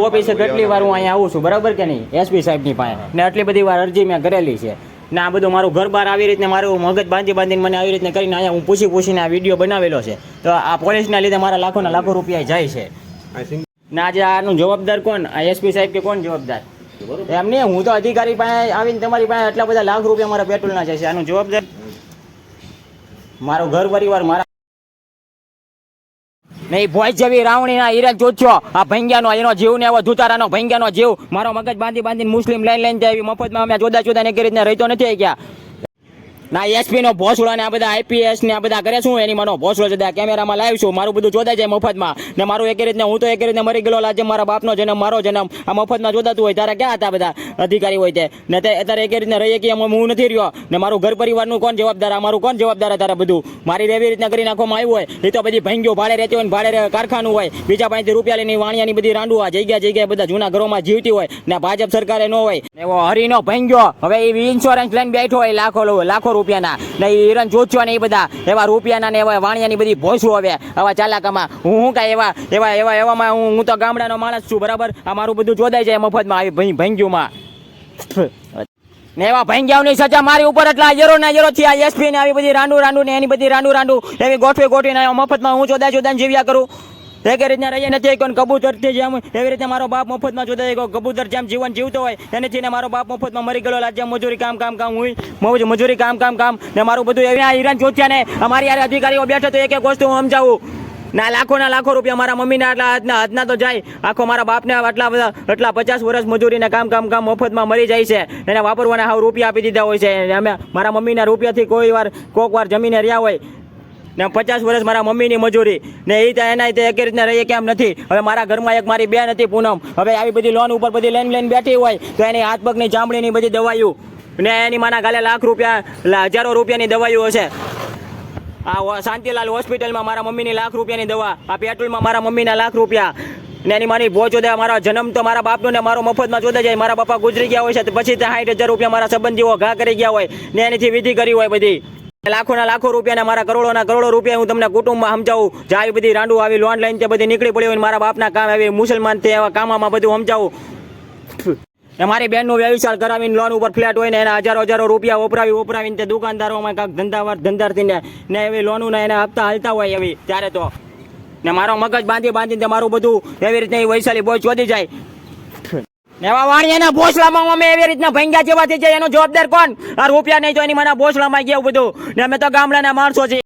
ઓફિસે કેટલી વાર હું અહીંયા આવું છું બરાબર કે નહીં એસપી સાહેબની પાસે ને આટલી બધી વાર અરજી મેં કરેલી છે ને આ બધું મારું ઘર બહાર આવી રીતને મારું મગજ બાંધીને મને આવી રીતને કરીને અહીંયા હું પૂછીને આ વિડીયો બનાવેલો છે તો આ પોલીસના લીધે મારા લાખોના લાખો રૂપિયા જાય છે ને આજે આનું જવાબદાર કોણ આ એસપી સાહેબ કે કોણ જવાબદાર એમ નહીં હું તો અધિકારી પાસે આવીને તમારી પાસે આટલા બધા લાખ રૂપિયા મારા પેટ્રોલના જાય છે આનું જવાબદાર મારો ઘર પરિવાર મારા નહીં ભોજ જેવી રાવણીના હીરા જોજો આ ભંગ્યાનો એનો જીવ ને એવો ધુતારાનો ભંગ્યાનો જીવ મારો મગજ બાંધીને મુસ્લિમ લઈને જાય મફતમાં અમે જોદા ને કરી રીતના રહેતો નથી ગયા ના એસપી નો ભોસડો ને આ બધા આઈપીએસ ને આ બધા કરે શું એની માનો ભોસડો છે કેમેરામાં લાવ્યું છું મારું બધું જોદાય જાય મફતમાં ને મારું એક રીતને હું તો એક રીતને મરી ગયેલો આજે મારા બાપનો જન્મ મારો જન્મ આ મફતમાં જોદાતું હોય ત્યારે ક્યાં હતા બધા અધિકારી હોય તે ને અત્યારે એક રીતને રહીએ કે હું નથી રહ્યો ને મારું ઘર પરિવારનું કોણ જવાબદાર આ મારું કોણ જવાબદાર અત્યારે બધું મારી એવી રીતના કરી નાખવામાં આવ્યું હોય એ તો બધી ભંગ્યો ભાડે રહેતી હોય ભાડે કારખાનું હોય બીજા પાસેથી રૂપિયા લઈને વાણિયાની બધી રાંડુઆ જગ્યા બધા જૂના ઘરોમાં જીવતી હોય ને ભાજપ સરકારે ન હોય એવો હરીનો ભંગ્યો હવે એ ઇન્સ્યોરન્સ લઈને બેઠો હોય લાખો રૂપિયાના ને હિરણ જોચ્યો ને એ બધા એવા રૂપિયાના ને એવા વાણિયાની બધી ભોસું હવે આવા ચાલાકામાં હું કાંઈ એવામાં હું તો ગામડાનો માણસ છું બરાબર આ મારું બધું જોદાઈ જાય મફતમાં આવી ભંગ્યુમાં ને એવા ભંગ્યાઓની સજા મારી ઉપર એટલા યરો થી આ એસપી ને આવી બધી રાંડુ ને એની બધી રાંડુ એવી ગોઠવીને મફતમાં હું જોદાઈને જીવ્યા કરું એક રીતના રહીએ નથી કોઈ કબૂતરથી જેમ એવી રીતે મારો બાપ મફતમાં જોતા કબૂતર જેમ જીવન જીવતો હોય એનેથી ને મારો બાપ મફતમાં મરી ગયેલો જેમ મજૂરી કામ હું મજૂરી કામ ને મારું બધું એવી હિરણ જોત્યા ને અમારી યાર અધિકારીઓ બેઠો તો એક વસ્તુ હું સમજાવું ના લાખો રૂપિયા મારા મમ્મીના આટલા હદના તો જાય આખો મારા બાપને આટલા 50 વર્ષ મજૂરીને કામ મફતમાં મરી જાય છે એને વાપરવાના હાવ રૂપિયા આપી દીધા હોય છે અમે મારા મમ્મીના રૂપિયાથી કોઈક વાર જમીને રહ્યા હોય ને 50 વર્ષ મારા મમ્મીની મજૂરી ને એ એના એક રીતના રહીએ કેમ નથી હવે મારા ઘરમાં એક મારી બેન હતી પૂનમ હવે આવી બધી લોન ઉપર બધી લઈને બેઠી હોય તો એની હાથ પગની ચામડીની બધી દવાઈઓ ને એની માના ગાલે લાખ રૂપિયા હજારો રૂપિયાની દવાઈઓ હશે આ શાંતિલાલ હોસ્પિટલમાં મારા મમ્મીની લાખ રૂપિયાની દવા આ પેટ્રોલમાં મારા મમ્મીના લાખ રૂપિયા ને એની મારી ભોજ દે મારો જન્મ તો મારા બાપનો ને મારો મફતમાં જોદા જાય મારા બાપા ગુજરી ગયા હોય છે પછી 60,000 રૂપિયા મારા સંબંધીઓ ઘા કરી ગયા હોય ને એનીથી વિધિ કરી હોય બધી લાખો રૂપિયા ને મારા કરોડો રૂપિયા હું તમને કુટુંબમાં સમજાવું જે આવી બધી રાંડુ આવી લોન લઈને તે બધી નીકળી પડી હોય મારા બાપના કામ આવી મુસલમાન તે એવા કામમાં બધું સમજાવું મારી બેનનું વ્યવસાય કરાવીને લોન ઉપર ફ્લેટ હોય ને એના હજારો રૂપિયા ઓપરાવીને તે દુકાનદારોમાં કાંક ધંધાથી ને એવી લોનું ને એના હપ્તા હાલતા હોય એવી ત્યારે તો ને મારો મગજ બાંધીને મારું બધું એવી રીતના વૈશાલી બોય ચોદી જાય એવા વાણિયાના ભોસલામાં અમે એવી રીતના ભંગ્યા જેવા થઈ જાય એનો જવાબદાર કોણ આ રૂપિયા નહીં તો એની માના ભોસલામાં ગયા બધું ને અમે તો ગામડાના માણસો છીએ